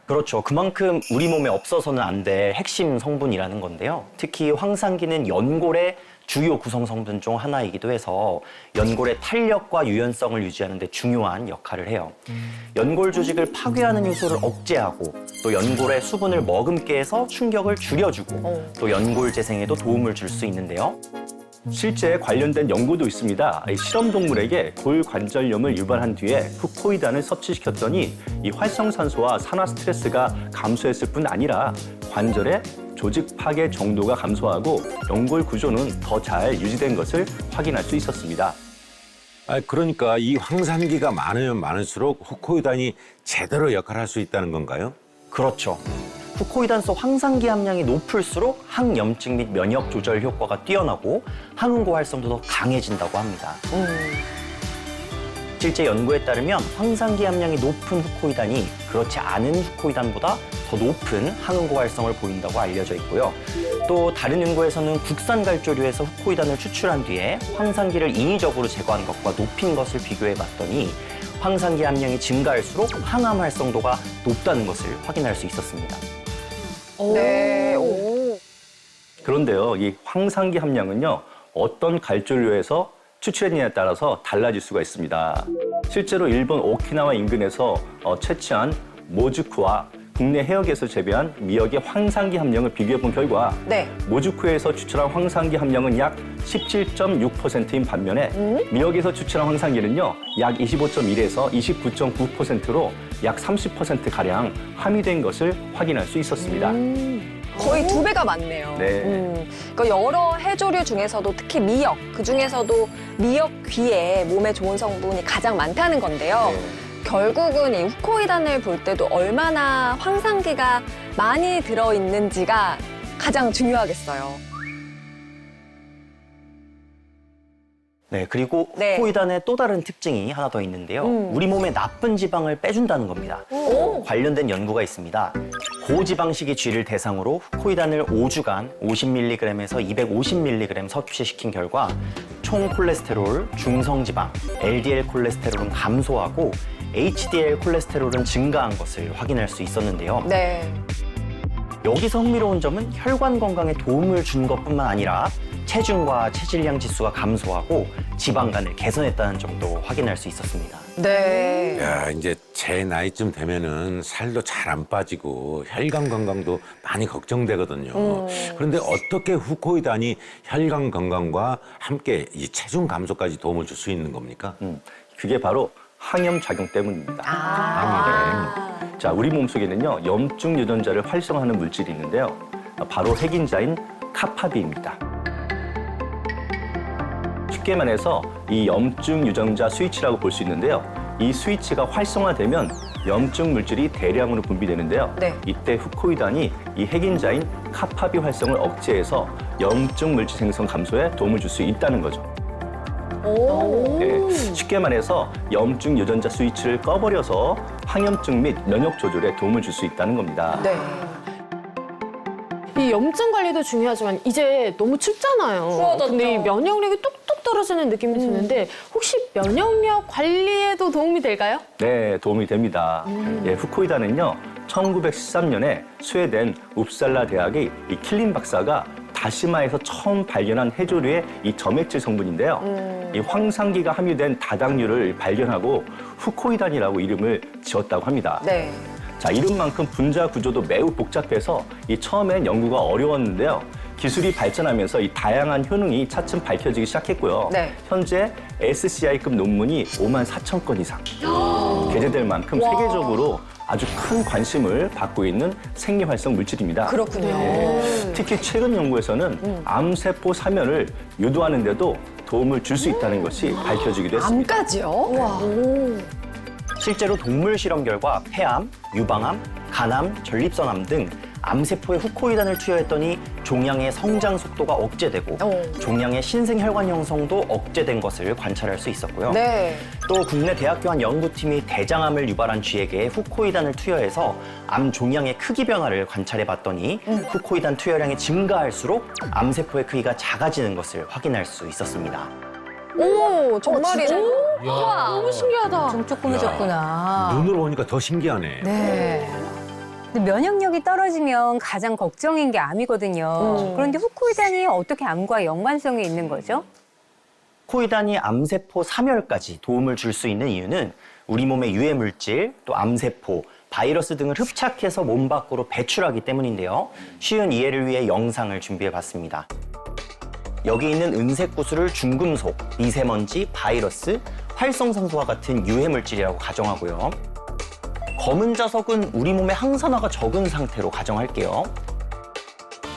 그렇죠. 그만큼 우리 몸에 없어서는 안 될 핵심 성분이라는 건데요. 특히 황산기는 연골의 주요 구성 성분 중 하나이기도 해서 연골의 탄력과 유연성을 유지하는 데 중요한 역할을 해요. 연골 조직을 파괴하는 요소를 억제하고 또 연골의 수분을 머금게 해서 충격을 줄여주고 또 연골 재생에도 도움을 줄 수 있는데요. 실제 관련된 연구도 있습니다. 이 실험 동물에게 골관절염을 유발한 뒤에 후코이단을 섭취시켰더니 이 활성산소와 산화 스트레스가 감소했을 뿐 아니라 관절의 조직 파괴 정도가 감소하고 연골 구조는 더 잘 유지된 것을 확인할 수 있었습니다. 그러니까 이 황산기가 많으면 많을수록 후코이단이 제대로 역할을 할 수 있다는 건가요? 그렇죠. 후코이단 속 황산기 함량이 높을수록 항염증 및 면역 조절 효과가 뛰어나고 항응고 활성도 더 강해진다고 합니다. 실제 연구에 따르면 황산기 함량이 높은 후코이단이 그렇지 않은 후코이단보다 더 높은 항응고 활성을 보인다고 알려져 있고요. 또 다른 연구에서는 국산 갈조류에서 후코이단을 추출한 뒤에 황산기를 인위적으로 제거한 것과 높인 것을 비교해 봤더니 황산기 함량이 증가할수록 항암 활성도가 높다는 것을 확인할 수 있었습니다. 네. 오. 그런데요, 이 황산기 함량은요, 어떤 갈조류에서 추출했느냐에 따라서 달라질 수가 있습니다. 실제로 일본 오키나와 인근에서 채취한 모즈쿠와 국내 해역에서 재배한 미역의 황산기 함량을 비교해본 결과 네. 모즈쿠에서 추출한 황산기 함량은 약 17.6%인 반면에 미역에서 추출한 황산기는요, 약 25.1에서 29.9%로 약 30%가량 함유된 것을 확인할 수 있었습니다. 거의 2배가 많네요. 네. 그러니까 여러 해조류 중에서도 특히 미역, 그 중에서도 미역귀에 몸에 좋은 성분이 가장 많다는 건데요. 결국은 이 후코이단을 볼 때도 얼마나 황산기가 많이 들어있는지가 가장 중요하겠어요. 네, 그리고 네. 후코이단의 또 다른 특징이 하나 더 있는데요. 우리 몸에 나쁜 지방을 빼준다는 겁니다. 오. 관련된 연구가 있습니다. 고지방식의 쥐를 대상으로 후코이단을 5주간 50mg에서 250mg 섭취시킨 결과 총 콜레스테롤, 중성지방, LDL 콜레스테롤은 감소하고 HDL 콜레스테롤은 증가한 것을 확인할 수 있었는데요. 네. 여기서 흥미로운 점은 혈관 건강에 도움을 준 것뿐만 아니라 체중과 체질량 지수가 감소하고 지방간을 개선했다는 점도 확인할 수 있었습니다. 네. 야, 이제 제 나이쯤 되면은 살도 잘 안 빠지고 혈관 건강도 많이 걱정되거든요. 그런데 어떻게 후코이단이 혈관 건강과 함께 이 체중 감소까지 도움을 줄 수 있는 겁니까? 그게 바로 항염 작용 때문입니다. 자, 우리 몸속에는요, 염증 유전자를 활성화하는 물질이 있는데요. 바로 핵인자인 카파비입니다. 쉽게 말해서 이 염증 유전자 스위치라고 볼 수 있는데요. 이 스위치가 활성화되면 염증 물질이 대량으로 분비되는데요. 네. 이때 후코이단이 이 핵인자인 카파비 활성을 억제해서 염증 물질 생성 감소에 도움을 줄 수 있다는 거죠. 네, 쉽게 말해서 염증 유전자 스위치를 꺼버려서 항염증 및 면역 조절에 도움을 줄 수 있다는 겁니다. 네. 이 염증 관리도 중요하지만 이제 너무 춥잖아요. 추워졌죠. 근데 이 면역력이 뚝뚝 떨어지는 느낌이 드는데 혹시 면역력 관리에도 도움이 될까요? 네, 도움이 됩니다. 예, 후코이단은요, 1913년에 스웨덴 웁살라 대학의 이 킬린 박사가 다시마에서 처음 발견한 해조류의 이 점액질 성분인데요. 이 황상기가 함유된 다당류를 발견하고 후코이단이라고 이름을 지었다고 합니다. 네. 자, 이름만큼 분자 구조도 매우 복잡해서 이 처음엔 연구가 어려웠는데요. 기술이 발전하면서 이 다양한 효능이 차츰 밝혀지기 시작했고요. 네. 현재 SCI급 논문이 54,000건 이상 게재될 만큼 세계적으로 아주 큰 관심을 받고 있는 생리활성 물질입니다. 그렇군요. 특히 최근 연구에서는 암세포 사멸을 유도하는 데도 도움을 줄 수 있다는 것이 밝혀지기도 했습니다. 암까지요? 실제로 동물 실험 결과 폐암, 유방암, 간암, 전립선암 등 암세포에 후코이단을 투여했더니 종양의 성장 속도가 억제되고 종양의 신생혈관 형성도 억제된 것을 관찰할 수 있었고요. 네. 또 국내 대학교 한 연구팀이 대장암을 유발한 쥐에게 후코이단을 투여해서 암 종양의 크기 변화를 관찰해 봤더니 후코이단 투여량이 증가할수록 암세포의 크기가 작아지는 것을 확인할 수 있었습니다. 오, 정말이네. 너무 신기하다. 좀 조그매졌구나. 눈으로 보니까 더 신기하네. 네. 근데 면역력이 떨어지면 가장 걱정인 게 암이거든요. 그런데 후코이단이 어떻게 암과 연관성이 있는 거죠? 후코이단이 암세포 사멸까지 도움을 줄 수 있는 이유는 우리 몸의 유해 물질, 또 암세포, 바이러스 등을 흡착해서 몸 밖으로 배출하기 때문인데요. 쉬운 이해를 위해 영상을 준비해 봤습니다. 여기 있는 은색 구슬을 중금속, 미세먼지, 바이러스, 활성산소와 같은 유해 물질이라고 가정하고요. 검은 자석은 우리 몸의 항산화가 적은 상태로 가정할게요.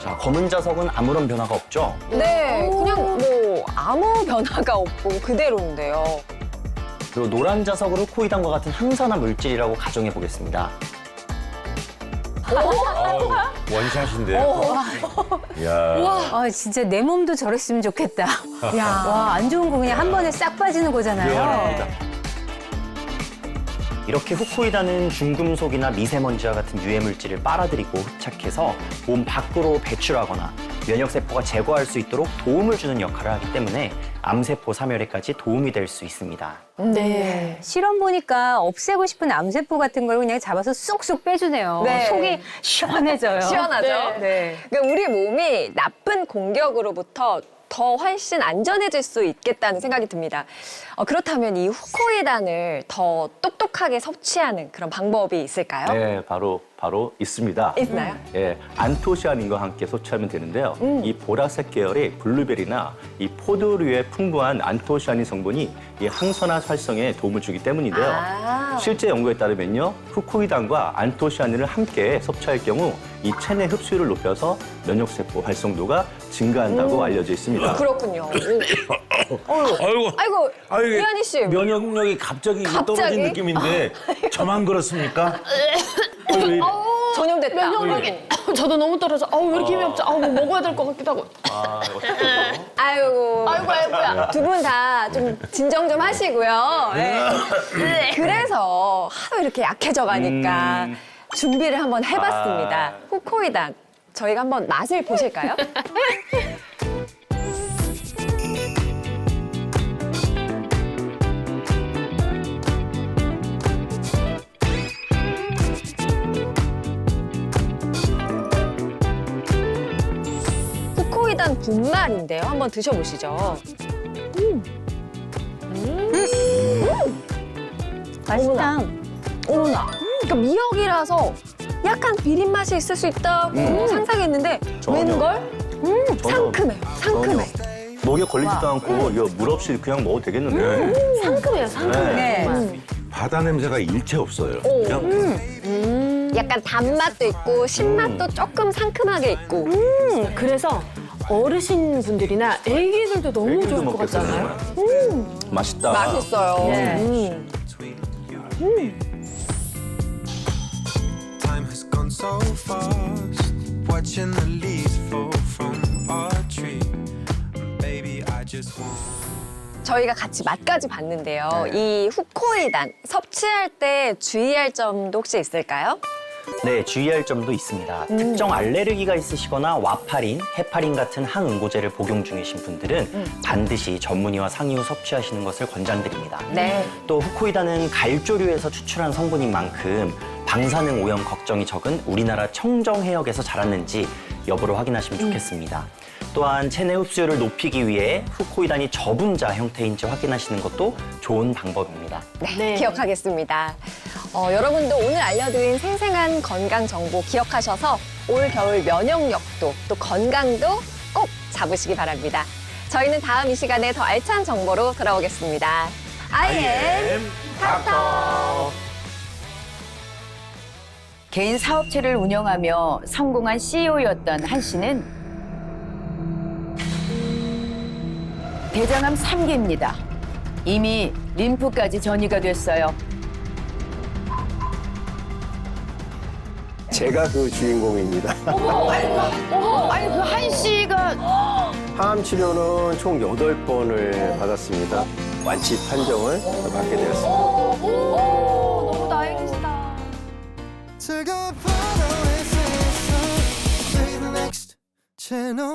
자, 검은 자석은 아무런 변화가 없죠? 네, 그냥 뭐 아무 변화가 없고 그대로인데요. 그리고 노란 자석을 후코이단과 같은 항산화 물질이라고 가정해 보겠습니다. 원샷인데요. 이야. 아, 진짜 내 몸도 저랬으면 좋겠다. 와, 안 좋은 거 그냥 한 번에 싹 빠지는 거잖아요. 시원합니다. 이렇게 후코이단은 중금속이나 미세먼지와 같은 유해 물질을 빨아들이고 흡착해서 몸 밖으로 배출하거나 면역세포가 제거할 수 있도록 도움을 주는 역할을 하기 때문에 암세포 사멸에까지 도움이 될 수 있습니다. 네. 실험 보니까 없애고 싶은 암세포 같은 걸 그냥 잡아서 쑥쑥 빼주네요. 네. 속이 시원해져요. 시원하죠? 네. 그러니까 우리 몸이 나쁜 공격으로부터 더 훨씬 안전해질 수 있겠다는 생각이 듭니다. 그렇다면 이 후코이단을 더 똑똑하게 섭취하는 그런 방법이 있을까요? 네, 바로 있습니다. 있나요? 예, 안토시아닌과 함께 섭취하면 되는데요. 이 보라색 계열의 블루베리나 이 포도류에 풍부한 안토시아닌 성분이 이 항산화 활성에 도움을 주기 때문인데요. 아. 실제 연구에 따르면요, 후코이단과 안토시아닌을 함께 섭취할 경우 이 체내 흡수율을 높여서 면역세포 활성도가 증가한다고 알려져 있습니다. 그렇군요. 아이고. 아이고, 이한희 씨. 면역력이 갑자기 갑자기? 떨어진 느낌인데 저만 그렇습니까? 전염됐다. 면역력이 저도 너무 떨어져. 왜 이렇게 힘이 없죠? 뭐 먹어야 될 것 같기도 하고. 아이고야. 두 분 다 좀 진정 좀 하시고요. 네. 그래서 하도 이렇게 약해져 가니까 준비를 한번 해봤습니다. 후코이단. 저희가 한번 맛을 보실까요? 후코이단 분말인데요. 한번 드셔보시죠. 맛있다. 어머나. 그러니까 미역이라서 약간 비린 맛이 있을 수 있다고 상상했는데 전혀. 웬걸? 상큼해요. 상큼해. 목에 걸리지도 않고 이거 물 없이 그냥 먹어도 되겠는데. 상큼해요, 상큼해. 네. 바다 냄새가 일체 없어요. 그냥 약간 단맛도 있고 신맛도 조금 상큼하게 있고. 그래서 어르신 분들이나 애기들도 너무 애기들도 좋을 것 먹겠어요, 같잖아요. 맛있다. 맛있어요. 네. Time has gone so fast. Watching the leaves fall from our tree. Baby, I just want. 저희가 같이 맛까지 봤는데요. 이 후코이단 섭취할 때 주의할 점도 혹시 있을까요? 네, 주의할 점도 있습니다. 특정 알레르기가 있으시거나 와파린, 헤파린 같은 항응고제를 복용 중이신 분들은 반드시 전문의와 상의 후 섭취하시는 것을 권장드립니다. 네. 또 후코이단은 갈조류에서 추출한 성분인 만큼 방사능 오염 걱정이 적은 우리나라 청정 해역에서 자랐는지 여부를 확인하시면 좋겠습니다. 또한 체내 흡수율을 높이기 위해 후코이단이 저분자 형태인지 확인하시는 것도 좋은 방법입니다. 네, 기억하겠습니다. 여러분도 오늘 알려드린 생생한 건강 정보 기억하셔서 올 겨울 면역력도 또 건강도 꼭 잡으시기 바랍니다. 저희는 다음 이 시간에 더 알찬 정보로 돌아오겠습니다. IM 닥터. 개인 사업체를 운영하며 성공한 CEO였던 한 씨는 대장암 3기입니다. 이미 림프까지 전이가 됐어요. 제가 그 주인공입니다. 아니 그 한 씨가 항암 치료는 총 8번을 받았습니다. 완치 판정을 받게 되었습니다. 너무 다행이시다. To go far away, say the next channel.